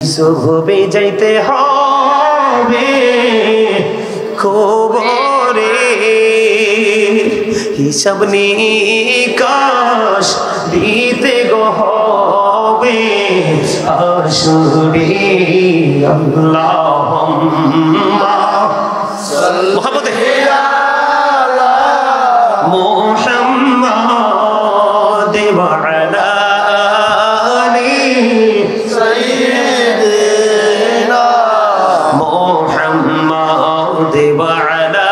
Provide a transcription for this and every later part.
সুবে যাইতে হবে খবরে হিসাব নিকাশ দিতে গো হবে আসরে আল্লাহুম্মা মুহাম্মদ মুহাম্মদ ওয়া আলা আলি সাইয়্যিদিনা মুহাম্মদ ওয়া আলা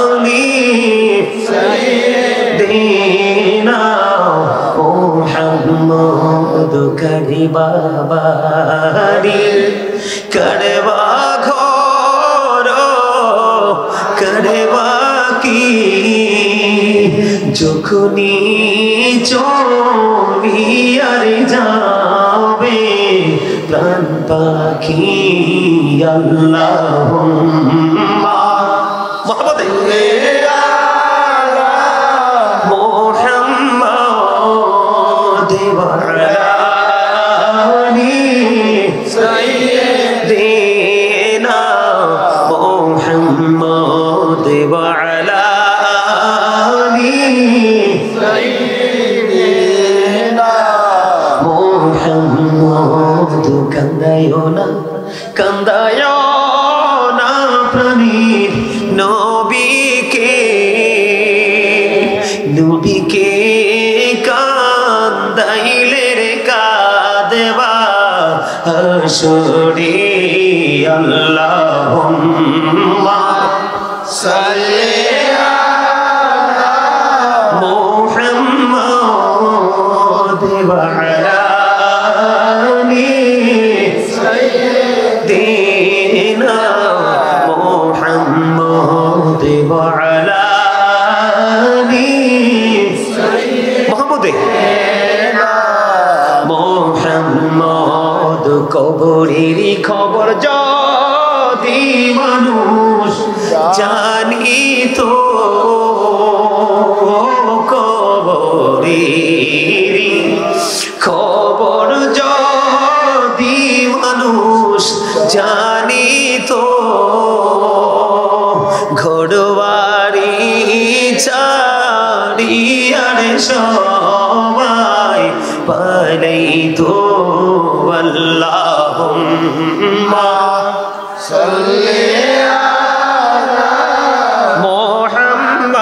আলি সাইয়্যিদিনা মুহাম্মদ করিবা বাড়ি করবা ঘর করবা কি যখনি চলিয়ার যাবে প্রাণ পাখি আল্লাহুম্মা মুহাম্মদ মুহাম্মদ ওয়া আলা আলি সাইয়্যিদিনা মুহাম্মদ ওয়া আলা আলি সাইয়্যিদিনা মুহাম্মদ কান্দায়ো না প্রাণীর নবীকে কান্দাইলে রে কাঁদবা হাসরে আল্লাহুম্মা সাল্লি আলা মুহাম্মদ ওয়া আলা আলি সাইয়্যিদিনা মুহাম্মদ ওয়া আলা আলি মুহাম্মদ কবরের খবর যদি মানুষ জানিত কবরের খবর যদি মানুষ জানিত ঘরবাড়ি চারিয়ার সবাই পালাইতো আল্লাহুম্মা সাল্লি আলা মুহাম্মদ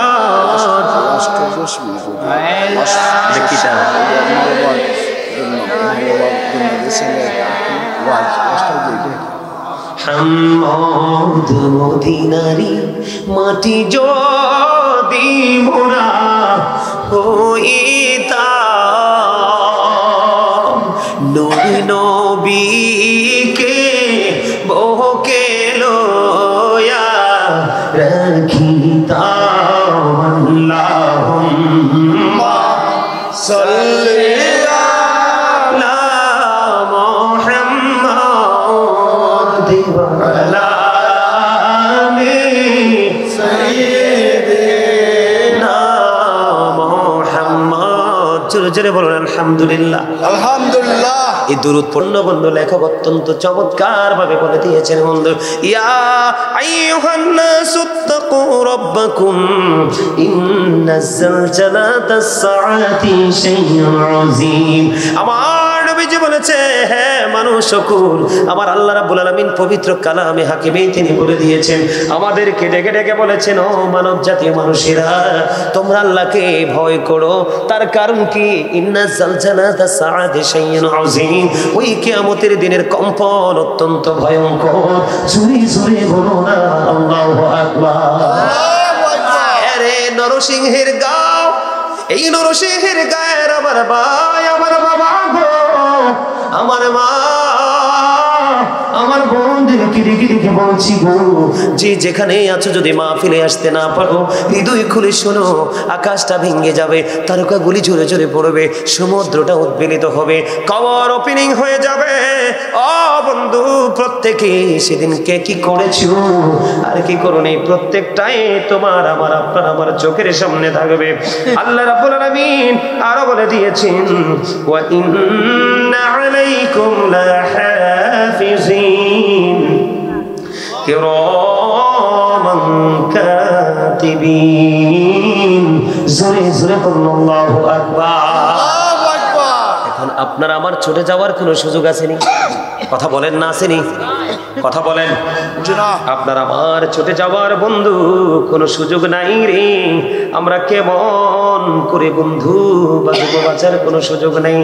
হাম্মদ মদিনারি মাটি যদি মোরা হইতাম নবীকে বহকে লয়া রাখিতাম আল্লাহুম্মা সাল্লি আলা মুহাম্মদ ওয়া আলা আলি সাইয়্যিদিনা মুহাম্মদ জোরে জোরে বলুন আলহামদুলিল্লাহ আলহামদুলিল্লাহ এই দুরূদ পূর্ণ বন্ধু লেখক অত্যন্ত চমৎকার ভাবে বলে দিয়েছেন বন্ধু ইয়া আইয়ুহান নাসুত্তাকু রাব্বাকুম ইন্নাজ জালজালাতাস সাআতি শাইউন আযীম আমার নবীজি বলেছে হে মানুষ সকল আমার আল্লাহ রাব্বুল আলামিন পবিত্র কালামে হাকিমে তিনি বলে দিয়েছেন আমাদেরকে ডেকে ডেকে বলেছেন ও মানব জাতীয় মানুষেরা তোমরা আল্লাহকে ভয় করো তার কারণ কি ইন্নাজ জালজালাতাস সাআতি শাইউন আযীম ওই কিয়ামতের দিনের কম্পন অত্যন্ত ভয়ঙ্কর জোরে জোরে বলো না আল্লাহু আকবার আরে নরসিংহের গাঁও এই নরসিংহের গায়ের আমার ভাই আমার বাবা গো আমার মা আমার বোনদেরকে ডেকে ডেকে বলছি গো যে যেখানে আছো যদি মাহফিলে আসতে না পারো হৃদয় খুলে শোনো আকাশটা ভেঙে যাবে তারকাগুলি ঝরে ঝরে পড়বে সমুদ্রটা উদ্বেলিত হবে কবর ওপেনিং হয়ে যাবে ও বন্ধু প্রত্যেকে সেদিন কে কি করেছো আর কি করোনি প্রত্যেকটাই তোমার আমার আপনার আমার চোখের সামনে থাকবে আল্লাহ রাব্বুল আলামিন আরো বলে দিয়েছেন ওয়া ইন্না আলাইকুম লাহা কিরামান কাতিবিন। জোরে জোরে আল্লাহু আকবার। এখন আপনার আমার ছুটে যাওয়ার কোনো সুযোগ আসেনি? কথা বলেন না, আসেনি? কথা বলেন। আপনার আমার ছুটে যাওয়ার বন্ধু কোনো সুযোগ নাই রে। আমরা কেমন করে বন্ধু বাঁচবো, বাঁচার কোনো সুযোগ নেই।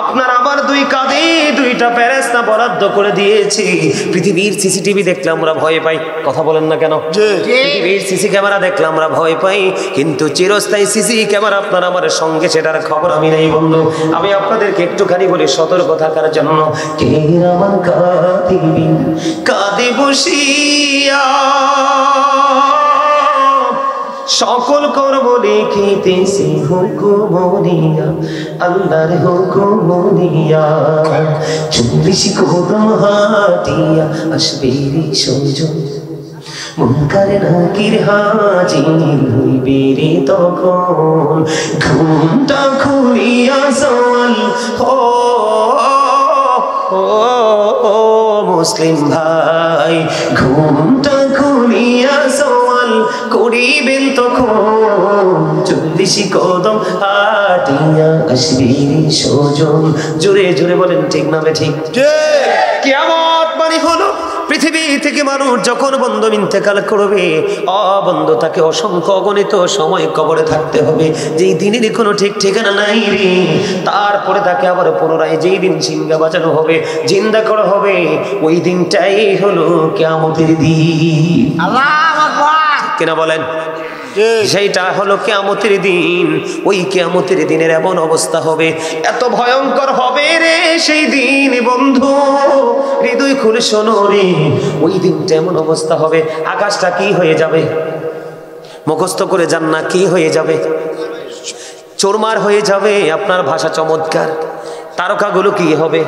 আপনার আমার দুই কাঁধে দুইটা ফেরেশতা বরাদ্দ করে দিয়েছি। পৃথিবীর সিসিটিভি দেখলে আমরা ভয় পাই, কথা বলেন না কেন? পৃথিবীর সিসি ক্যামেরা দেখলে আমরা ভয় পাই, কিন্তু চিরস্থায়ী সিসি ক্যামেরা আপনার আমার সঙ্গে, সেটার খবর আমি নেই বন্ধু। আমি আপনাদেরকে একটুখানি বলি সতর্ক থাকার জন্য। কিরামান কাতিবিন, কাঁদে বসিয়া সকল কর্ম লিখিতেছি হুকুম দিয়া, আল্লাহর হুকুম দিয়া। 40 কদম হাঁটিয়া আসবে রে সুজন, মুনকারে নাকির হাজির হইবে রে তখন। ঘুমটা খুলিয়া সওয়াল ও মুসলিম ভাই, ঘুমটা খুলিয়া সওয়াল করিবেন তখন। 40 কদম হাঁটিয়া আসবে রে সুজন। জোরে জোরে বলেন, ঠিক না ঠিক? কিয়ামত মানে হলো পৃথিবী থেকে মানুষ যখন বন্ধু ইন্তেকাল করবে, বন্ধু তাকে অসংখ্য অগণিত সময় কবরে থাকতে হবে, যেই দিনের কোনো ঠিক ঠিকানা নাই রে। তারপরে তাকে আবার পুনরায় যেই দিন সিংহা বাজানো হবে, জিন্দা করা হবে, ওই দিনটাই হলো কিয়ামতের দিন। আল্লাহু আকবার, কিনা বলেন? সেইটা হলো কিয়ামতের দিন। ওই কিয়ামতের দিনের এমন অবস্থা হবে, এত ভয়ঙ্কর হবে রে সেই দিন বন্ধু, হৃদয় খুলে শোনো রে। ওই দিনটা এমন অবস্থা হবে, আকাশটা কি হয়ে যাবে মুখস্থ করে যান না, কি হয়ে যাবে? চোরমার হয়ে যাবে। আপনার ভাষা চমৎকার। তারকাগুলো কি হবে?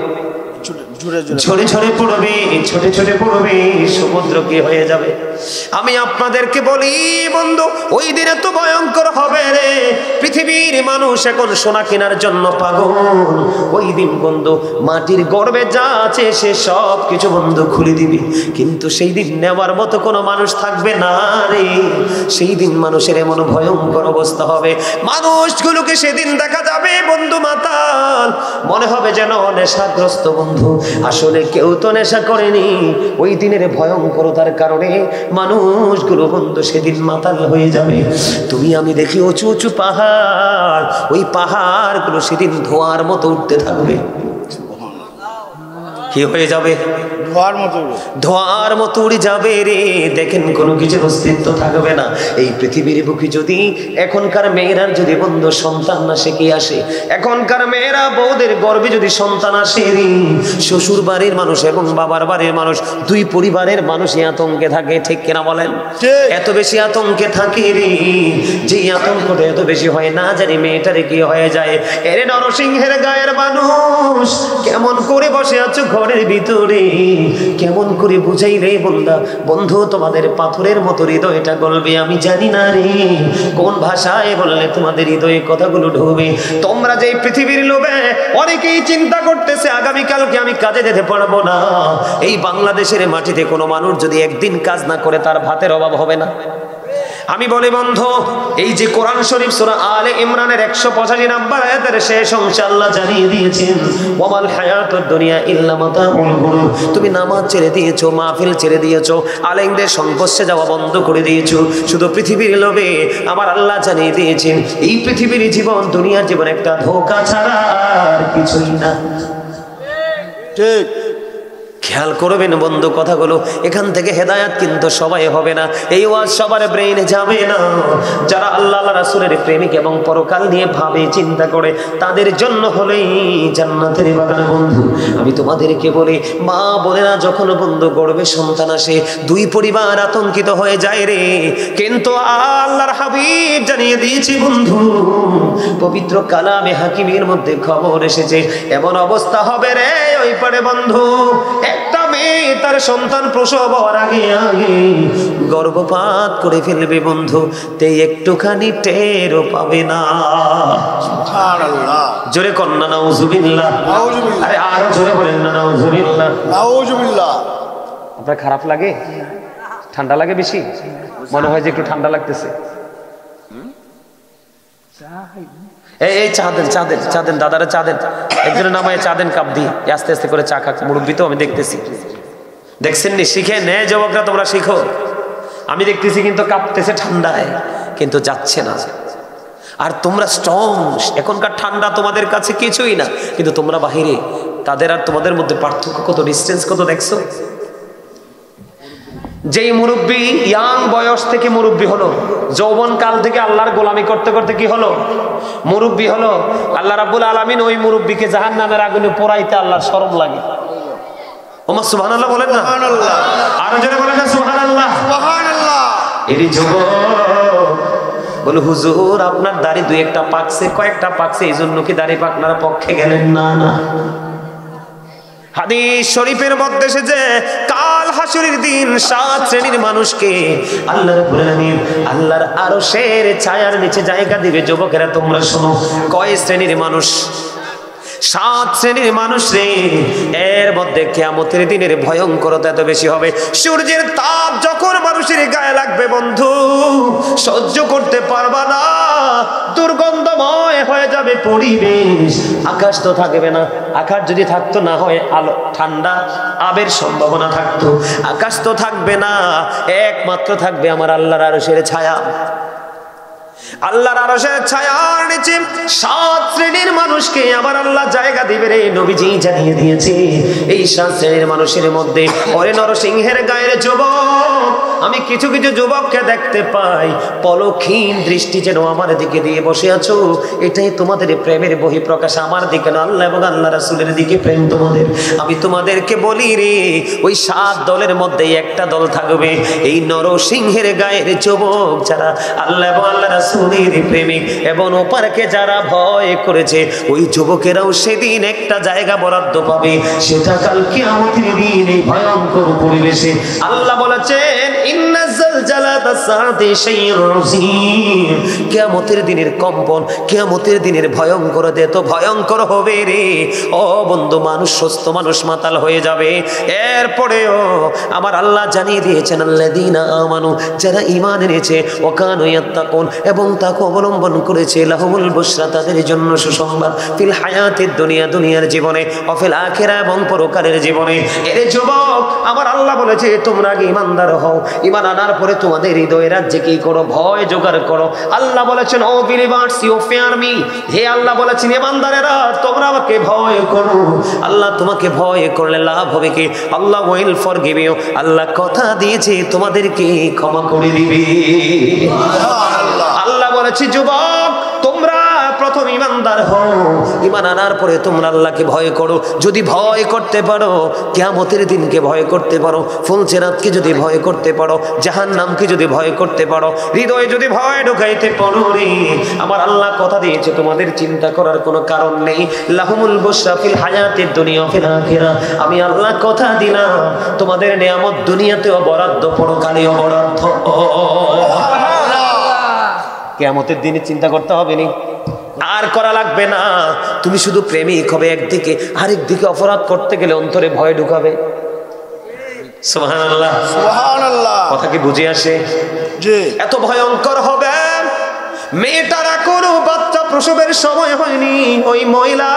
ঝরে ঝরে পড়বে, ছোটে ছোটে পড়বে। সমুদ্র কি হয়ে যাবে? আমি আপনাদেরকে বলি বন্ধু, ওই দিন এত ভয়ঙ্কর হবে রে, পৃথিবীর মানুষ এখন সোনা কেনার জন্য পাগল। ওই দিন বন্ধু মাটির গর্ভে যা আছে সে সব কিছু বন্ধু খুলে দিবি, কিন্তু সেই দিন নেওয়ার মতো কোনো মানুষ থাকবে না রে। সেই দিন মানুষের এমন ভয়ঙ্কর অবস্থা হবে, মানুষগুলোকে সেদিন দেখা যাবে বন্ধু মাতাল, মনে হবে যেন নেশাগ্রস্ত বন্ধু। আসলে কেউ তো নেশা করেনি। ওই দিনের ভয়ঙ্করতার কারণে মানুষগুলো বন্ধু সেদিন মাতাল হয়ে যাবে। তুমি আমি দেখি উঁচু উঁচু পাহাড়, ওই পাহাড়গুলো সেদিন ধোঁয়ার মতো উঠতে থাকবে। কি হয়ে যাবে? ধোঁয়ার মতো উড়ে যাবে রে। দেখেন কোনো কিছুর অস্তিত্ব থাকবে না এই পৃথিবীর বুকে। যদি এখনকার মেয়েরার যদি বন্ধু সন্তান না সে কি আসে, এখনকার মেয়েরা বউদের গর্ভে যদি সন্তান আসে রে, শ্বশুর বাড়ির মানুষ এবং বাবার বাড়ির মানুষ, দুই পরিবারের মানুষই আতঙ্কে থাকে, ঠিক কিনা বলেন? এত বেশি আতঙ্কে থাকে রে, যে আতঙ্কটা এত বেশি হয় না জানি মেয়েটারে কি হয়ে যায়। এরে নরসিংহের গায়ের মানুষ, কেমন করে বসে আছো ঘরের ভিতরে, কেমন করে বুঝাই রে বন্ধা বন্ধু, তোমাদের পাথরের মতো হৃদয়টা গলবে আমি জানি না রে। কোন ভাষায় বললে তোমাদের হৃদয়ে কথাগুলো ঢুকবে? তোমরা যে পৃথিবীর লোভে অনেকেই চিন্তা করতেছে আগামীকালকে আমি কাজে যেতে পারবো না। এই বাংলাদেশের মাটিতে কোনো মানুষ যদি একদিন কাজ না করে তার ভাতের অভাব হবে না। আমি বলি বন্ধু, এই যে কোরআন শরীফ সূরা আলে ইমরানের 185 নম্বর আয়াতের শেষ অংশে আল্লাহ জানিয়ে দিয়েছেন, ওয়ামাল হায়াতুদ দুনিয়া ইল্লা মাতাউল গুরুর। তুমি নামাজ ছেড়ে দিয়েছো, মাহফিল ছেড়ে দিয়েছো, আলেমদের সংস্পর্শে যাওয়া বন্ধ করে দিয়েছো, শুধু পৃথিবীর লোভে। আমার আল্লাহ জানিয়ে দিয়েছেন এই পৃথিবীর জীবন, দুনিয়ার জীবন একটা ধোঁকা ছাড়া আর কিছুই না। ঠিক খেয়াল করবেন বন্ধু কথাগুলো। এখান থেকে হেদায়াত কিন্তু সবাই হবে না, এই ওয়াজ সবার ব্রেইনে যাবে না। যারা আল্লাহ রাসূলের প্রেমিক এবং পরকাল নিয়ে ভাবে চিন্তা করে, তাদের জন্য হলেই জান্নাতের বাগান বন্ধু। আমি তোমাদেরকে বলি, মা বোনেরা যখন বন্ধু গর্ভে সন্তান আসে, দুই পরিবার আতঙ্কিত হয়ে যায় রে। কিন্তু আল্লাহর হাবিব জানিয়ে দিয়েছে বন্ধু, পবিত্র কালামে হাকিমের মধ্যে খবর এসেছে, এমন অবস্থা হবে রে ওই পারে বন্ধু, একটা মেয়ে তার সন্তান প্রসব হওয়ার আগে আগে গর্ভপাত করে ফেলবে বন্ধু, তে একটুখানি টেরও পাবে না। সুবহানাল্লাহ, জোরে কন্না নাউজুবিল্লাহ। আরে আরো জোরে বলেন না নাউজুবিল্লাহ। নাউজুবিল্লাহ। আপনার খারাপ লাগে? ঠান্ডা লাগে বেশি, মনে হয় যে একটু ঠান্ডা লাগতেছে। এই চা দেন, চা দেন, চা দেন, দাদারা চা দেন, একজনের নামায় চা দেন কাপ দিয়ে, আস্তে আস্তে করে চা খাক। মুরব্বী তো আমি দেখতেছি, দেখছেন নি? শিখে নে যুবকরা, তোমরা শিখো। আমি দেখতেছি কিন্তু কাঁপতেছে ঠান্ডায়, কিন্তু যাচ্ছে না। আর তোমরা স্ট্রং, এখনকার ঠান্ডা তোমাদের কাছে কিছুই না, কিন্তু তোমরা বাহিরে, তাদের আর তোমাদের মধ্যে পার্থক্য কত, ডিস্টেন্স কত দেখছো? যেই মুরব্বী ইয়াং বয়স থেকে মুরব্বী হলো, যৌবন কাল থেকে আল্লাহর গোলামি করতে করতে কি হলো? মুরব্বী হলো। আল্লাহ রাব্বুল আলামিন ওই মুরব্বীকে জাহান্নামের আগুনে পোড়াইতে আল্লাহর শরম লাগে। ওমা সুবহানাল্লাহ বলেন না? সুবহানাল্লাহ। আরো জোরে বলেন না সুবহানাল্লাহ? সুবহানাল্লাহ। এরি যুবক বলে, হুজুর আপনার দাড়ি দুই একটা পাকছে, কয়েকটা পাকছে, এই জন্য কি দাড়ি পাকনার পক্ষে গেলেন? না না, হাদিস শরীফের মধ্যে এসেছে কাল হাসরের দিন 7 শ্রেণীর মানুষকে আল্লাহ রাব্বুল আলামিন আল্লাহর আরশের ছায়ার নিচে জায়গা দিবে। যুবকেরা তোমরা শোনো, কয় শ্রেণীর মানুষ? 7 শ্রেণীর মানুষ রে। এর মধ্যে কিয়ামতের দিনের ভয়ঙ্করতা এত বেশি হবে, সূর্যের তাপ যখন মানুষের গায়ে লাগবে বন্ধু, সহ্য করতে পারবা না, দুর্গন্ধময় হয়ে যাবে পরিবেশ। আকাশ তো থাকবে না, আকাশ যদি থাকতো না হয় আলো ঠান্ডা আবের সম্ভাবনা থাকতো, আকাশ তো থাকবে না, একমাত্র থাকবে আমার আল্লাহর আরশের ছায়া। আল্লাহর আরশের ছায়ার নিচে 7 শ্রেণীর মানুষকে আবার আল্লাহ জায়গা দিবে রে। নবীজি জানিয়ে দিয়েছে এই 7 শ্রেণীর মানুষের মধ্যে, ওরে নরসিংহের গায়ের যুবক, আমি কিছু কিছু যুবককে দেখতে পাই পলকহীন দৃষ্টি যেন আমার দিকে দিয়ে বসে আছো। এটাই তোমাদের প্রেমের বহিঃপ্রকাশ, আমার দিকে না, আল্লাহ এবং আল্লাহ রাসূলের দিকে প্রেম তোমাদের। আমি তোমাদেরকে বলি রে, ওই 7 দলের মধ্যে একটা দল থাকবে এই নরসিংহের গায়ের যুবক, যারা আল্লাহ এবং আল্লাহ রাসূলের প্রেমিক এবং ওপারকে যারা ভয় করেছে, ওই যুবকেরাও সেদিন একটা জায়গা বরাদ্দ পাবে। সেটা কাল কিয়ামতের দিন এই ভয়ঙ্কর পরিবেশে। আল্লাহ বলেছেন ইন্নাজ জালজালাতা সাআতি শাইউন আযীম, কিয়ামতের দিনের কম্পন, কিয়ামতের দিনের ভয়ঙ্করতা এত ভয়ঙ্কর হবে রে। ও বন্ধু, মানুষ সুস্থ, মানুষ মাতাল হয়ে যাবে। এরপরেও আমার আল্লাহ জানিয়ে দিয়েছেন আল্লাযীনা আমানু, যারা ঈমান এনেছে, ওয়া কানু ইয়াত্তাকুন, এবং তাকে অবলম্বন করেছে, লাহুমুল বুশরা, তাদের জন্য সুসংবাদ, ফিল হায়াতিদ দুনিয়া, দুনিয়ার জীবনে, ওয়া ফিল আখিরা, এবং পরকালের জীবনে। এর যুবক আমার আল্লাহ বলেছে তোমরা আগে ঈমানদার হও, ঈমান আনার পরে তোমাদের হৃদয়ে রাজ্যে কি করো? ভয় জোগাড় করো। আল্লাহ বলেছেন O believers you fear me, হে আল্লাহ বলেছেন ঈমানদারেরা তোমরা আমাকে ভয় করো। আল্লাহ তোমাকে ভয় করলে লাভ হবে কি? আল্লাহ উইল ফরগিভ ইউ, আল্লাহ কথা দিয়েছে তোমাদেরকে ক্ষমা করে দিবে। আল্লাহ বলেছে যুবক তোমরা প্রথম ঈমানদার হও, ঈমান আনার পরে তোমরা আল্লাহকে ভয় করো। যদি ভয় করতে পারো, কিয়ামতের দিনকে ভয় করতে পারো, ফুলসেরাতকে যদি ভয় করতে পারো, জাহান্নামকে যদি ভয় করতে পারো, হৃদয়ে যদি ভয় ঢুকাইতে পারো রে, আমার আল্লাহ কথা দিয়েছে তোমাদের চিন্তা করার কোনো কারণ নেই। লাহুমুল বুশরা ফিল হায়াতিদ দুনিয়া ওয়া ফিল আখিরা, আমি আল্লাহ কথা দিলাম তোমাদের নিয়ামত দুনিয়াতেও বরাদ্দ, পরকালেও বরাদ্দ। কিয়ামতের দিনে চিন্তা করতে হবে না, আর করা লাগবে না। তুমি শুধু প্রেমিক হবে একদিকে, আরেক দিকে অপরাধ করতে গেলে অন্তরে ভয় ঢুকাবে। সুবহানাল্লাহ, সুবহানাল্লাহ। কথা কি বুঝে আসে? জি। এত ভয়ঙ্কর হবে। মেয়েটার কোনো বাচ্চা প্রসবের সময় হয়নি, ওই মহিলা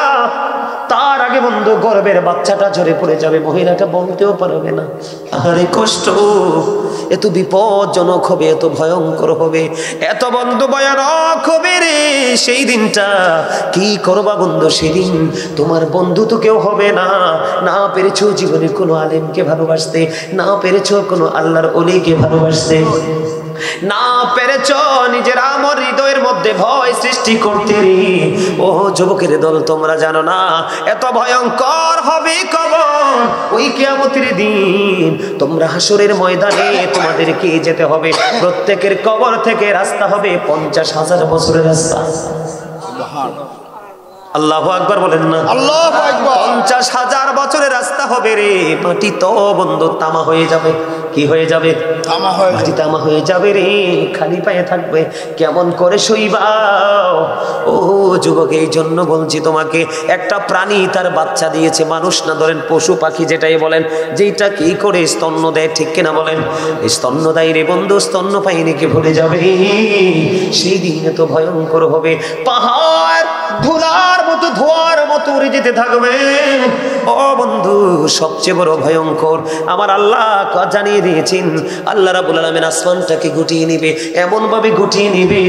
তার আগে বন্ধু গর্ভের বাচ্চাটা ঝরে পড়ে যাবে, মহিলাটা বলতেও পারবে না। আরে কষ্ট, এত বিপজ্জনক হবে, এত ভয়ঙ্কর হবে, এত বন্ধু ভয়ানক হবে রে সেই দিনটা। কি করবা বন্ধু সেদিন? তোমার বন্ধু তো কেউ হবে না। না পেরেছো জীবনে কোনো আলেমকে ভালোবাসতে, না পেরেছো কোনো আল্লাহর ওলিকে ভালোবাসতে, না পেরেছ নিজের আমার হৃদয়ের মধ্যে ভয় সৃষ্টি করতে রে। ও যুবকের দল, তোমরা জানো না এত ভয়ঙ্কর হবে কবর ওই কিয়ামতের দিন। তোমরা হাসরের ময়দানে তোমাদেরকে যেতে হবে, প্রত্যেকের কবর থেকে রাস্তা হবে 50,000 বছরের রাস্তা। আল্লাহু আকবার বলেন না? আল্লাহু আকবার। 50,000 বছরের রাস্তা হবে রে। মাটি তো বন্ধু তামা হয়ে যাবে, কি হয়ে যাবে? মাটি তামা হয়ে যাবে রে, খালি পায়ে থাকবে, কেমন করে সইবা? ও যুবক, এই জন্য বলছি তোমাকে, একটা প্রাণী তার বাচ্চা দিয়েছে, মানুষ না ধরেন পশু পাখি যেটাই বলেন, যেটা কি করে স্তন্য দেয়, ঠিক কিনা বলেন? স্তন্য দেয় রে বন্ধু, স্তন্য পাইনি কে ভুলে যাবে? সেই দিন এত ভয়ঙ্কর হবে, পাহাড় ধুলার মতো ধোয়ার মতো উড়ে যেতে থাকবে। ও বন্ধু, সবচেয়ে বড় ভয়ঙ্কর আমার আল্লাহ জানিয়ে দিয়েছেন, আল্লাহ রাব্বুল আলামিন আসমানটাকে গুটিয়ে নিবে, এমন ভাবে গুটিয়ে নিবে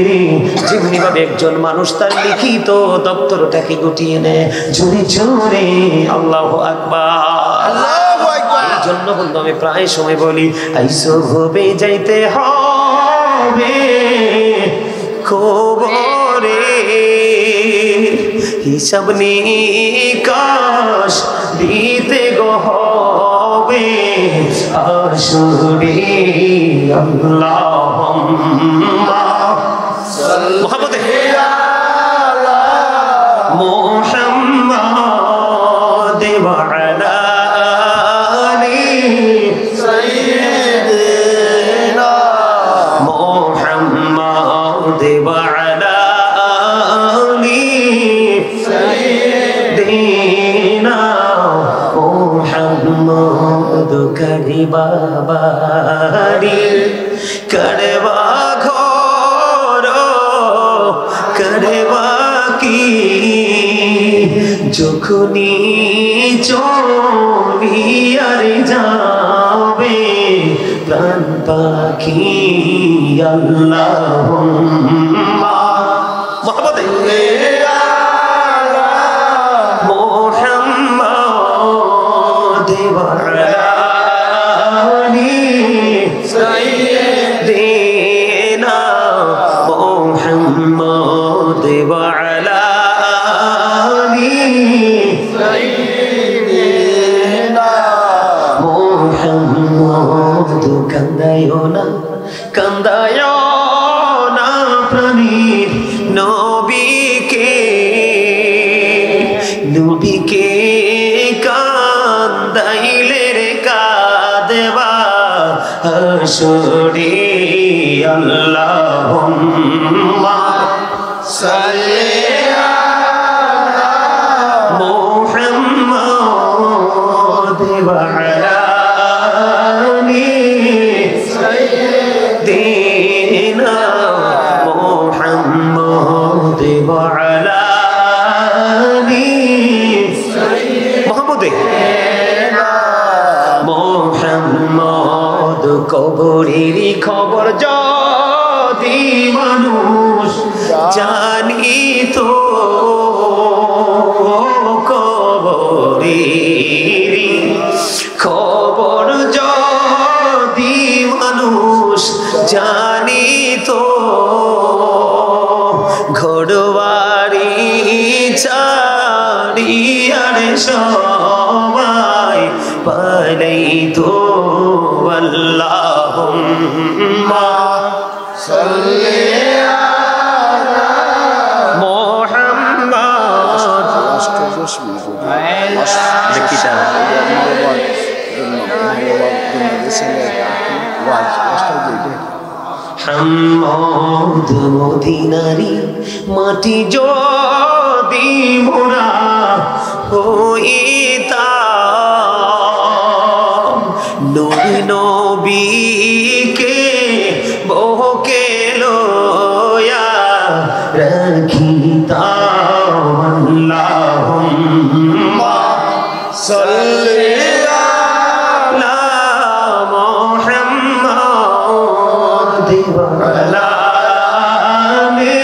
যেমনি ভাবে একজন মানুষ তার লিখিত দপ্তরটাকে গুটিয়ে নেয় ঝুড়ি ঝুড়ি। আল্লাহু আকবার, আল্লাহু আকবার। এই জন্য বন্ধু আমি প্রায় সময় বলি, আইসো হবে যাইতে হবে খবরে, হিসাব নিকাশ দিতে গো হবে আসরে। আল্লাহুম্মা মুহাম্মাদে মুহাম্মাদ ওয়া আলা আলি সাইয়্যিদিনা মুহাম্মাদ ওয়া আলা আলি সাইয়্যিদিনা মুহাম্মাদ কারিবা বাড়ি করবা ঘর করবা কি যখনি চলিয়ার যাবে প্রাণ পাখি। আল্লাহুম্মা মুহাম্মাদে মুহাম্মাদ ওয়া আলা আলি সাইয়্যিদিনা মুহাম্মাদ ওয়া আলা আলি সাইয়্যিদিনা মুহাম্মাদ। কান্দায়ো না কান্দায়ো না প্রাণীর নবীকে, নবীকে কান্দাইলে রে কাঁদবা হাসরে। আল্লাহুম্মা সাল্লি আলা মুহাম্মাদ ওয়া আলা আলি সাইয়্যিদিনা মুহাম্মাদ ওয়া আলা আলি মুহাম্মাদে মুহাম্মাদ। কবরের খবর যদি মানুষ জানিত, কবরের খবর যদি মানুষ জানিত, ঘরবাড়ি চারিয়ারে সবাই পালাইতো। আল্লাহুম্মা সাল্লি আলা মুহাম্মাদ। হাম্মদ মদিনারি মাটি যদি মোরা হইতাম, নূর নবীকে বহকে লয়া রাখিতাম। আল্লাহুম্মা সাল্লি আলা মুহাম্মাদ ওয়া আলা আলি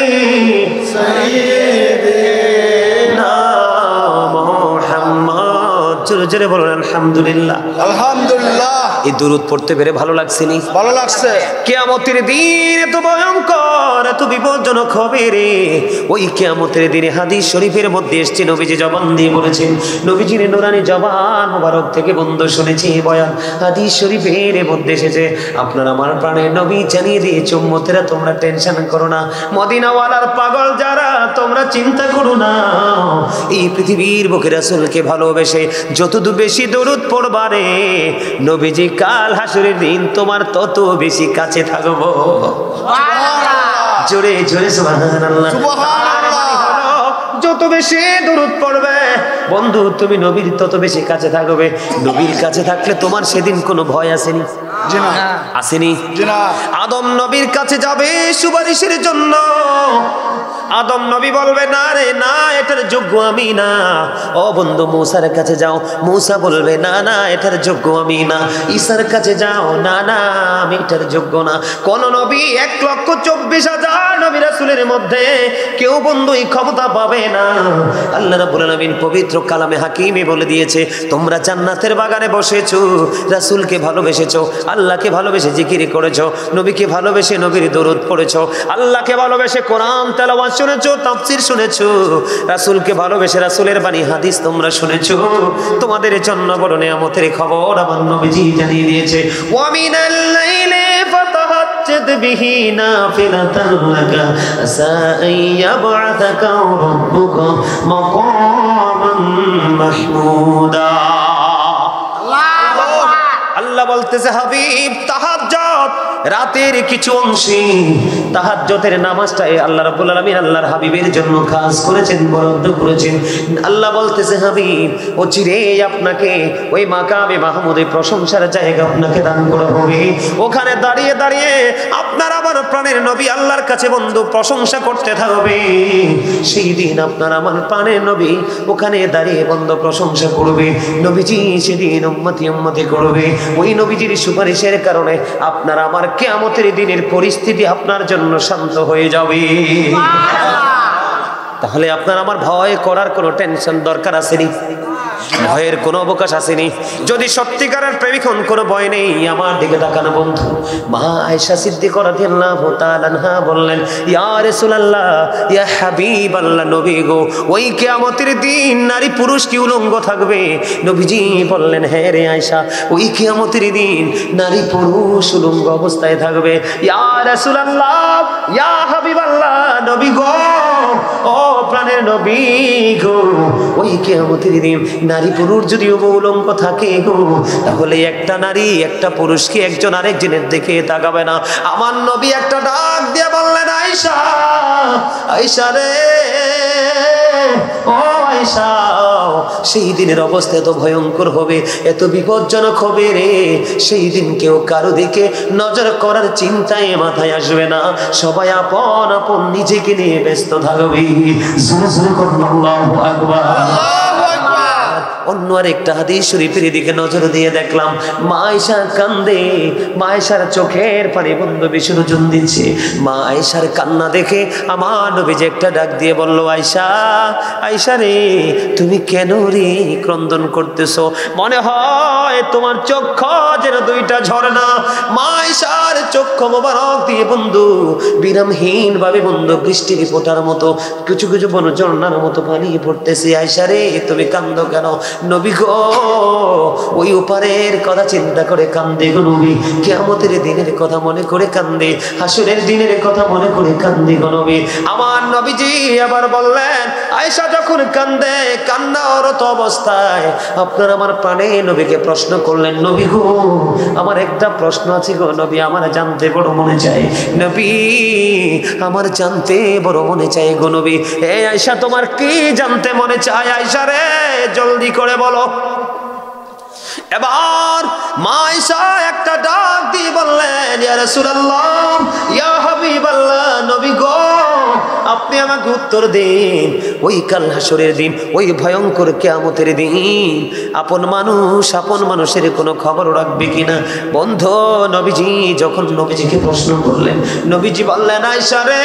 সাইয়্যিদিনা মুহাম্মাদ। জোরে জোরে বলুন আলহামদুলিল্লাহ, আলহামদুলিল্লাহ। এই দুরূদ পড়তে পেরে ভালো লাগছে নি? ভালো লাগছে। কিয়ামতের দিন এত ভয়ঙ্কর, এত বিপজ্জনক হবে রে। ওই কিয়ামতের দিনে হাদিস শরীফের মধ্যে এসেছে, নবীজি জবান দিয়ে বলেছেন, নবীজির নুরানি জবান মোবারক থেকে বন্ধ শুনেছি বয়ান। হাদিস শরীফের মধ্যে এসেছে, আপনার আমার প্রাণের নবী জানিয়ে দিয়েছে, উম্মতেরা তোমরা টেনশন করো না, মদিনাওয়ালার পাগল যারা তোমরা চিন্তা করো না। এই পৃথিবীর বুকে রাসূলকে ভালোবেসে যত বেশি দূর দরুদ পড়বা রে, নবীজি কাল হাসরের দিন তোমার তত বেশি কাছে থাকবো। জোরে জোরে সুবহানাল্লাহ। যত বেশি দরুদ পড়বে বন্ধু তুমি নবীর তত বেশি কাছে থাকবে। নবীর কাছে থাকলে তোমার সেদিন কোনো ভয় আসেনি? আসেনি। আদম নবীর কাছে যাবে সুপারিশের জন্য। আদম নবী বলবে না রে না, এটার যোগ্য আমি না। ও বন্ধু মূসার কাছে যাও, মূসা বলবে না না এটার যোগ্য আমি না। ঈসার কাছে যাও, না না আমি এটার যোগ্য না। কোন নবী 1,24,000 নবী রাসূলের মধ্যে কেউ বন্ধু এই ক্ষমতা পাবে না। আল্লাহ রাব্বুল আলামিন পবিত্র কালামে হাকিমে বলে দিয়েছে, তোমরা জান্নাতের বাগানে বসেছো, রাসূলকে ভালোবেসেছো, আল্লাহকে ভালোবেসে জিকির করেছো, নবীকে ভালোবেসে নবীর দরুদ পড়েছো, আল্লাহকে ভালোবেসে কোরআন তেলাওয়াত শুনেছো, তাফসীর শুনেছো, রাসূলকে ভালোবেসে রাসূলের বাণী হাদিস তোমরা শুনেছো। তোমাদের জন্য বড় নিয়ামতের খবর আমার নবীজি জানিয়ে দিয়েছে। ওয়া মিনাল লাইলি ফাতাহাজ্জাদ বিহি নাফিলাতান লাকা আসা আইয়াবআসাকা রাব্বুকা মাকামান মাহমুদা। আল্লাহ বলতেছে হাবিব তাহাজ্জুদ রাতের কিছু অংশে তাহাজ্জুদের নামাজটাই আল্লাহ রাব্বুল আলামিন আল্লাহর হাবিবের জন্য খাস করেছেন, বরাদ্দ করেছেন। আল্লাহ বলতেছে হাবিব ও চিরে আপনাকে ওই মাকামে মাহমুদে প্রশংসার জায়গা আপনাকে দান করা হবে। ওখানে দাঁড়িয়ে দাঁড়িয়ে আপনার আমার প্রাণের নবী আল্লাহর কাছে বন্ধু প্রশংসা করতে থাকবে। সেই দিন আপনার আমার প্রাণের নবী ওখানে দাঁড়িয়ে বন্ধু প্রশংসা করবে। নবীজি সেদিন উম্মতি উম্মতি করবে। ওই নবীজির সুপারিশের কারণে আপনার আমার কিয়ামতের দিনের পরিস্থিতি আপনার জন্য শান্ত হয়ে যাবে। তাহলে আপনার আমার ভয় করার কোনো টেনশন দরকার আসেনি, ভয়ের কোনো অবকাশ আসেনি। যদি সত্যিকারের প্রেমিক হন কোনো ভয় নেই। আমার দিকে তাকানো বন্ধু, মা আয়েশা সিদ্দিকা রাদিয়াল্লাহু তাআলা আনহা বললেন, ইয়া রাসূলুল্লাহ ইয়া হাবিবাল্লাহ, নবী গো ওই কিয়ামতের দিন নারী পুরুষ কি উলঙ্গ থাকবে? নবীজি বললেন, হ্যাঁ রে আয়েশা, ওই কিয়ামতের দিন নারী পুরুষ উলঙ্গ অবস্থায় থাকবে। ইয়া রাসূলুল্লাহ ইয়া হাবিবাল্লাহ, নবী গো ও প্রাণের নবী গো, ওই কিয়ামতের দিন নারী পুরুষ যদি উলঙ্গ থাকে গো, তাহলে একটা নারী একটা পুরুষকে একজন আরেকজনের দিকে তাকাবে না। আমার নবী একটা ডাক দিয়ে বললেন, আয়েশা আয়েশা রে ও আয়েশা, সেই দিনের অবস্থা এত ভয়ঙ্কর হবে, এত বিপজ্জনক হবে রে, সেই দিন কেউ কারো দিকে নজর করার চিন্তায় মাথায় আসবে না। সবাই আপন আপন নিজেকে নিয়ে ব্যস্ত থাকবে। আল্লাহু আকবার। অন্য আরেকটা হাদিস শরীফের দিকে নজর দিয়ে দেখলাম মা আয়েশা কান্দে। মা আয়েশার চোখের পানি বন্ধু বিসর্জন দিচ্ছে। মা আয়েশার কান্না দেখে আমার নবীজি একটা ডাক দিয়ে বলল, আয়েশা আয়েশা রে তুমি কেন রে ক্রন্দন করতেছো? মনে হয় তোমার চক্ষু যেন দুইটা ঝর্ণা। মা আয়েশার চক্ষু মোবারক দিয়ে বন্ধু বিরামহীন ভাবে বন্ধু বৃষ্টির ফোঁটার মতো কিছু কিছু বন ঝর্ণার মতো পানি পড়তেছে। আয়েশা রে তুমি কান্দো কেন? নবী গো ওই ওপারের কথা চিন্তা করে কান্দে গো নবী, কিয়ামতের দিনের কথা মনে করে কান্দে, হাসরের দিনের কথা মনে করে কান্দে গো নবী। আমার নবীজি আবার বললেন, আয়েশা যখন কান্দে কান্নারত অবস্থায় আপনার আমার প্রাণে নবীকে প্রশ্ন করলেন, নবী গো আমার একটা প্রশ্ন আছে গো নবী, আমার জানতে বড় মনে চায়। নবী আমার জানতে বড় মনে চায় গো নবী। এই আয়েশা তোমার কি জানতে মনে চায়? আয়েশা রে জলদি করে বলো। এবার মা আয়েশা একটা ডাক দিয়ে বললেন, ইয়া রাসূলুল্লাহ ইয়া হাবিবাল্লাহ, নবী গো আপনি আমাকে উত্তর দিন। ওই কাল হাসরের দিন, ওই ভয়ঙ্কর কিয়ামতের দিন আপন মানুষের কোনো খবর রাখবে কিনা? বন্ধু নবীজি যখন নবীজিকে প্রশ্ন করলেন, নবীজি বললেন, আয়েশা রে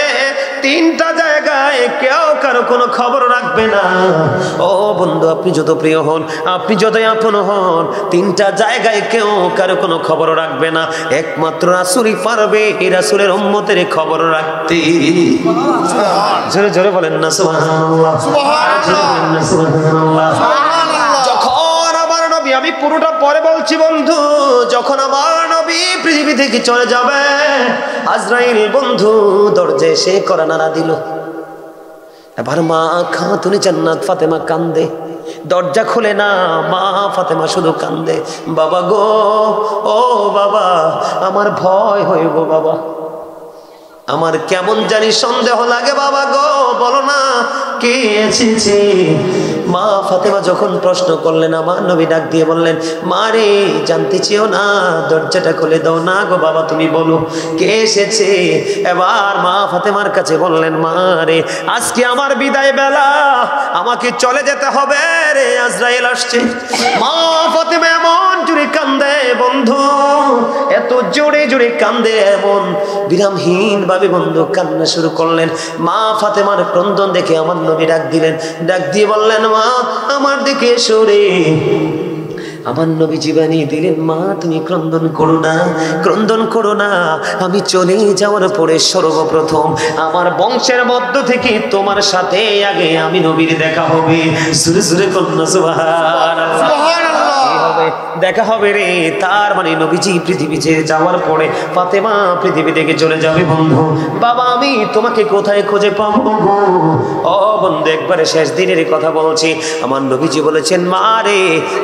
তিনটা জায়গায় কেউ কারো কোনো খবর রাখবে না। ও বন্ধু আপনি যত প্রিয় হন, আপনি যতই আপন হন, তিনটা জায়গায় কেউ কারো কোনো খবর রাখবে না। একমাত্র রাসূলই পারবে এই রাসূলের উম্মতের খবর রাখতে। জোরে জোরে বলেন না সুবহানাল্লাহ, সুবহানাল্লাহ। যখন আমার নবী, আমি পুরোটা পরে বলছি বন্ধু, যখন আমার নবী পৃথিবী থেকে চলে যাবে, আজরাইল বন্ধু দরজায় এসে কড়া নাড়া দিল। এবার মা খাতুনে জান্নাত ফাতেমা কান্দে। দরজা খুলে না, মা ফাতেমা শুধু কান্দে, বাবা গো, ও বাবা, আমার ভয় হয় গো বাবা, আমার কেমন জানি সন্দেহ লাগে বাবা গো, বলো না কে এসেছে। মা ফাতেমা যখন প্রশ্ন করলেন, আমার নবী ডাক দিয়ে বললেন, মা রে, জানতে চেও না, দরজাটা খুলে দাও না গো বাবা, তুমি বলো কে এসেছে। এবার মা ফাতেমার কাছে বললেন, মা রে, আজকে আমার বিদায় বেলা, আমাকে চলে যেতে হবে রে, আজরাইল আসছে। মা ফাতেমা এমন জোরে কান্দে বন্ধু, এত জোরে জোরে কান্দে, এমন বিরামহীন ভাবে বন্ধু কান্না শুরু করলেন। মা ফাতেমার ক্রন্দন দেখে আমার নবী ডাক দিলেন, ডাক দিয়ে বললেন, মা আমার দিকে এসো রে। আমার নবী জীবনী দিলেন, মা তুমি ক্রন্দন করো না, ক্রন্দন করো না, আমি চলে যাওয়ার পরে সর্বপ্রথম আমার বংশের মধ্য থেকে তোমার সাথে আগে আমি নবীর দেখা হবে। সুরে সুরে কন্যা সুবহানাল্লাহ, দেখা হবে রে। তার মানে নবীজি পৃথিবী ছেড়ে যাওয়ার পরে ফাতেমা পৃথিবী থেকে চলে যাবে। বন্ধু বাবা, আমি তোমাকে কোথায় খুঁজে পাবো গো? ও বন্ধু, একবারে শেষ দিনের কথা বলছি। আমার নবীজি বলেছেন, মা রে,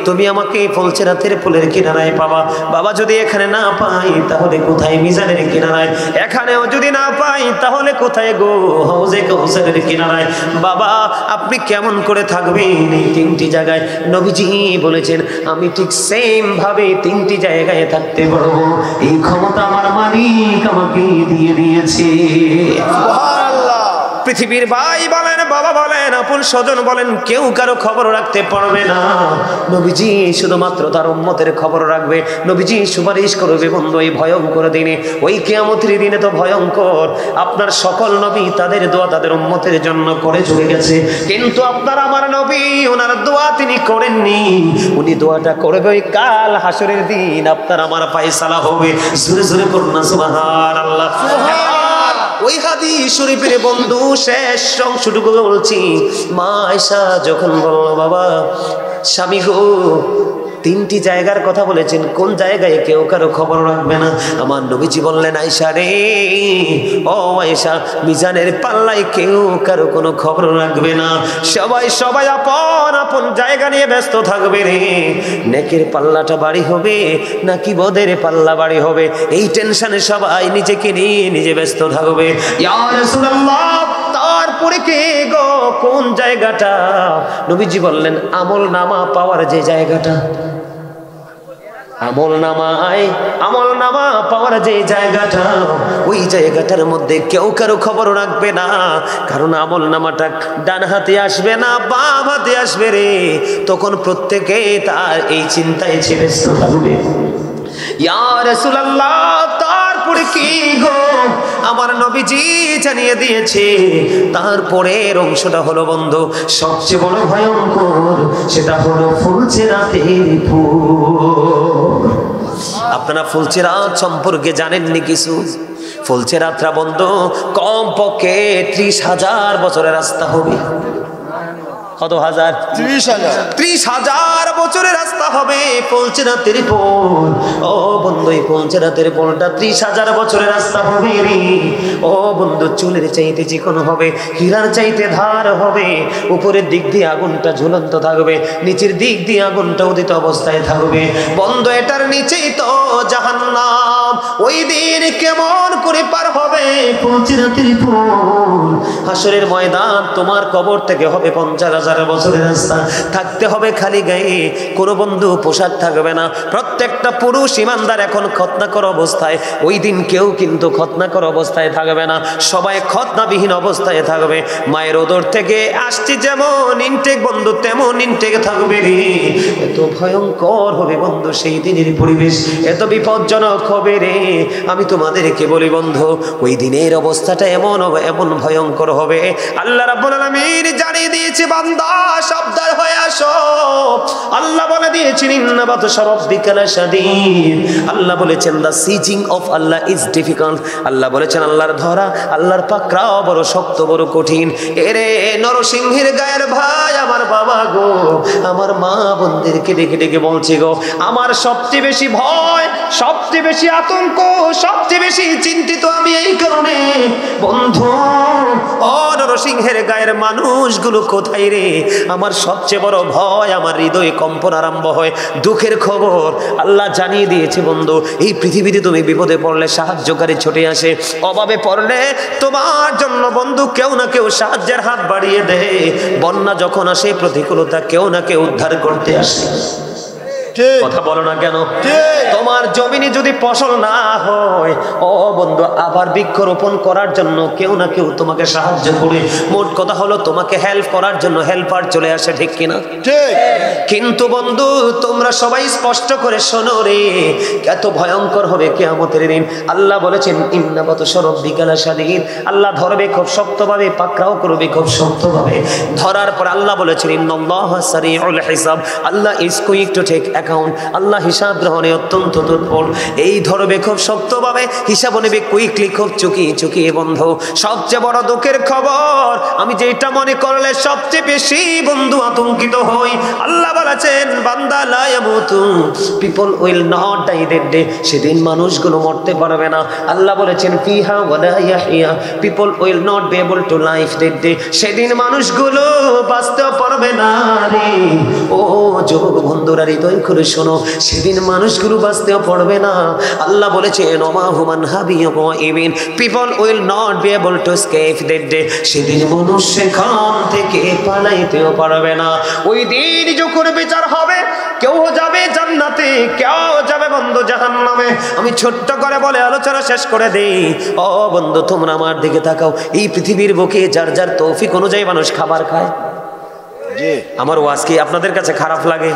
তুমি আমাকে ফুলচেরাতের ফুলের কিনারায় পাবা। বাবা, যদি এখানে না পাই তাহলে কোথায়? মিজানের কিনারায়। এখানেও যদি না পাই তাহলে কোথায় গো? হাউজে কাউসারের কিনারায়। বাবা, আপনি কেমন করে থাকবেন এই তিনটি জায়গায়? নবীজি বলেছেন, আমি ঠিক সেম ভাবে তিনটি জায়গায় থাকতে পারবো, এই ক্ষমতা আমার মালিক আমাকে দিয়ে দিয়েছে। সুবহানাল্লাহ। পৃথিবীর ভাই বলেন, বাবা বলেন, আপন স্বজন বলেন, কেউ কারো খবর রাখতে পারবে না। নবীজি শুধুমাত্র তার উম্মতের খবর রাখবে। নবীজি সুপারিশ করবে বন্ধু এই ভয়ঙ্কর দিনে। ওই কিয়ামতের দিনে তো ভয়ঙ্কর। আপনার সকল নবী তাদের দোয়া তাদের উম্মতের জন্য করে চলে গেছে, কিন্তু আপনার আমার নবী ওনার দোয়া তিনি করেননি। উনি দোয়াটা করবে ওই কাল হাসরের দিন, আপনার আমার ফায়সালা হবে। জোরে জোরে করুন না সুবহানাল্লাহ। ওই হাদিস শরীফের বন্ধু শেষ অংশটুকু বলছি। মা আয়েশা যখন বলল, বাবা স্বামী গো, তিনটি জায়গার কথা বলেছেন, কোন জায়গায় কেউ কারো খবর রাখবে না? আমার নবীজি বললেন, আয়েশা রে, ও আয়েশা, মিজানের পাল্লায় কেউ কারো কোনো খবর রাখবে না। সবাই সবাই আপন আপন জায়গা নিয়ে ব্যস্ত থাকবে রে। নেকের পাল্লাটা বাড়ি হবে নাকি বদের পাল্লা বাড়ি হবে, এই টেনশনে সবাই নিজেকে নিয়ে নিজে ব্যস্ত থাকবে। ইয়া রাসূলুল্লাহ, তারপরে কে গো, কোন জায়গাটা? নবীজি বললেন, আমল নামা পাওয়ার যে জায়গাটা, আমল নামা পাওয়ার যে জায়গাটা, ওই জায়গাটার মধ্যে কেউ কারো খবর রাখবে না। কারণ আমল নামাটা ডান হাতে আসবে না বাম হাতে আসবে রে, তখন প্রত্যেকে তার এই চিন্তায় ছেড়ে থাকবে। ইয়া রাসূলুল্লাহ, তারপরে কি গো? আমার নবীজি জানিয়ে দিয়েছে। তারপরের অংশটা হলো বন্ধু সবচেয়ে বড় ভয়ঙ্কর, সেটা হলো ফুলচেরাতের ফুল। আপনারা ফুলচেরাত সম্পর্কে জানেননি কিছু? ফুলচেরাতরা বন্ধু কমপক্ষে 30,000 বছরের রাস্তা হবে। কত হাজার? 30,000 বছরের রাস্তা হবে ফুলচেরাতের পোল। ও বন্ধু, এই ফুলচেরাতের পোলটা 30,000 বছরের রাস্তা হবে রে। ও বন্ধু, চুলের চাইতে চিকন হবে, হীরার চাইতে ধার হবে। উপরের দিক দিয়ে আগুনটা ঝুলন্ত থাকবে, নিচের দিক দিয়ে আগুনটা উদিত অবস্থায় থাকবে। বন্ধু, এটার নিচেই তো জাহান্নাম। ওই দিন কেমন করে পার হবে ফুলচেরাতের পোল? হাসরের ময়দান তোমার কবর থেকে হবে 50,000 বছরের রাস্তা। থাকতে হবে খালি গায়ে, কোনো বন্ধু পোশাক থাকবে না। প্রত্যেকটা পুরুষ ইমানদার এখন খতনাকর অবস্থায়। ওই দিন কেউ কিন্তু খতনাকর অবস্থায় থাকবে না, সবাই খতনাবিহীন অবস্থায় থাকবে। মায়ের ওদর থেকে আসছে যেমন ইনটেক বন্ধু, তেমন ইনটেক থাকবে রে। এত ভয়ঙ্কর হবে বন্ধু সেই দিনের পরিবেশ, এত বিপজ্জনক হবে রে। আমি তোমাদেরকে বলি বন্ধু, ওই দিনের অবস্থাটা এমন ভয়ঙ্কর হবে। আল্লাহ রাব্বুল আলামিন জানিয়ে দিয়েছে, বান্দা সাবধান হয়ে আসো। আল্লাহ বলে দিয়েছেন, ইন্না বাতশা রাব্বিকা লাশাদীদ। আল্লাহ বলেছেন, the seizing of Allah is difficult. Allah বলেছেন, আল্লাহর ধরা, আল্লাহর পাকড়াও বড় শক্ত, বড় কঠিন। এরে নরসিংহের গায়ের ভাই, আমার বাবা গো, আমার মা বোনদেরকে ডেকে ডেকে বলছে গো, আমার সবচেয়ে বেশি ভয়, সবচেয়ে বেশি আতঙ্ক, সবচেয়ে বেশি চিন্তিত আমি এই কারণে বন্ধু, ও নরসিংহের গায়ের মানুষগুলো কোথায় রে? আমার সবচেয়ে বড় ভয়, আমার হৃদয়ে কম্পন আরম্ভ হয়, দুঃখের খবর আল্লাহ জানিয়ে দিয়েছে বন্ধু। এই পৃথিবীতে তুমি বিপদে পড়লে সাহায্যকারী ছুটে আসে, অভাবে পড়লে তোমার জন্য বন্ধু কেউ না কেউ সাহায্যের হাত বাড়িয়ে দেয়। বন্যা যখন আসে, প্রতিকূলতা কেউ না কেউ উদ্ধার করতে আসে। কথা বলো না কেন? তোমার জমিনে যদি ফসল না হয়, ও বন্ধু, আবার বৃক্ষরোপণ করার জন্য কেউ না কেউ তোমাকে সাহায্য করে। মোট কথা হলো তোমাকে হেল্প করার জন্য হেল্পার চলে আসে, ঠিক কিনা? কিন্তু বন্ধু তোমরা সবাই স্পষ্ট করে শোনো রে, এত ভয়ঙ্কর হবে কিয়ামতের দিন। আল্লাহ বলেছেন ইন্না বাতশা রাব্বিকা লাশাদীদ। আল্লাহ ধরবে খুব শক্তভাবে, পাকড়াও করবে খুব শক্তভাবে। ধরার পর আল্লাহ বলেছেন ইন্নাল্লাহা সারিউল হিসাব। Allah is quick to take account. Allah হিসাব গ্রহণে অত্যন্ত তৎপর। এই ধরবে খুব শক্তভাবে, হিসাব নেবে কুইকলি, খুব চুকিয়ে বন্ধু। সবচেয়ে বড় দুঃখের খবর, আমি যেটা মনে করলে সবচেয়ে বেশি বন্ধু আতঙ্কিত হই, আল্লাহ বলেছেন বান্দা লা ইয়ামুতু, people will not die that day. সেদিন মানুষগুলো মরতে পারবে না। আল্লাহ বলেছেন ফিহা ওয়ালা ইয়াহিয়া, people will not be able to life that day. সেদিন মানুষগুলো বাঁচতে পারবে না রে। ও যুবক বন্ধুরা, হৃদয় করে শোনো, সেদিন মানুষগুলো বাঁচতেও পারবে না। আল্লাহ বলেছেন ওমা হুমান হাবিয়িন, people will not be able to escape that day. সেদিন মানুষ সেখান থেকে পালাইতেও পারবে না। ওই দিন যখন বিচার হবে, কেউ যাবে জান্নাতে, কেউ যাবে বন্ধু জাহান্নামে। আমি ছোট্ট করে বলে আলোচনা শেষ করে দেই। ও বন্ধু, তোমরা আমার দিকে তাকাও। এই পৃথিবীর বুকে যার যার তৌফিক অনুযায়ী মানুষ খাবার খায়। আমার ওয়াজ কি আপনাদের কাছে খারাপ লাগে?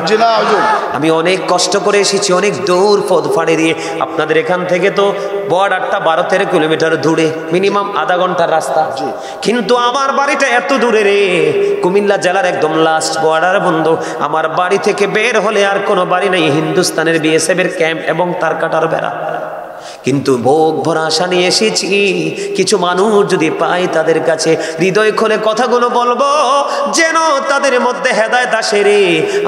আমি অনেক কষ্ট করে এসেছি, অনেক দূর পথ পাড়ি দিয়ে। আপনাদের এখান থেকে তো বর্ডারটা 12-13 কিলোমিটার দূরে, মিনিমাম আধা ঘন্টার রাস্তা। কিন্তু আমার বাড়িটা এত দূরে রে, কুমিল্লা জেলার একদম লাস্ট বর্ডার বন্ধু। আমার বাড়ি থেকে বের হলে আর কোনো বাড়ি নেই, হিন্দুস্তানের বিএসএফ এর ক্যাম্প এবং তার কাটার বেড়া। কিন্তু বুক ভরা আশা নিয়ে এসেছি, কিছু মানুষ যদি পাই তাদের কাছে হৃদয় খুলে কথাগুলো বলবো, যেন তাদের মধ্যে হেদায়েত আসে রে।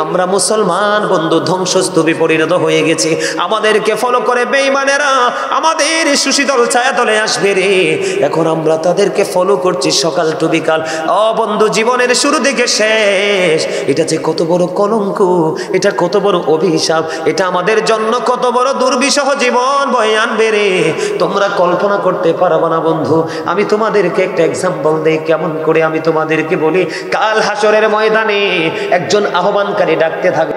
আমরা মুসলমান বন্ধু ধ্বংসস্তূপে পরিণত হয়ে গেছি। আমাদেরকে ফলো করে বেঈমানেরা আমাদের সুশীতল ছায়াতলে আসবে রে। এখন আমরা তাদেরকে ফলো করছি সকাল টু বিকাল। ও বন্ধু, জীবনের শুরু থেকে শেষ, এটা যে কত বড় কলঙ্ক, এটা কত বড় অভিশাপ, এটা আমাদের জন্য কত বড় দুর্বিষহ জীবন বয়ে আনবে রে। তোমরা কল্পনা করতে পারবে না বন্ধু। আমি তোমাদেরকে একটা এক্সাম্পল দেই, কেমন করে আমি তোমাদেরকে বলি। কাল হাসরের ময়দানে একজন আহ্বানকারী ডাকতে থাকবে।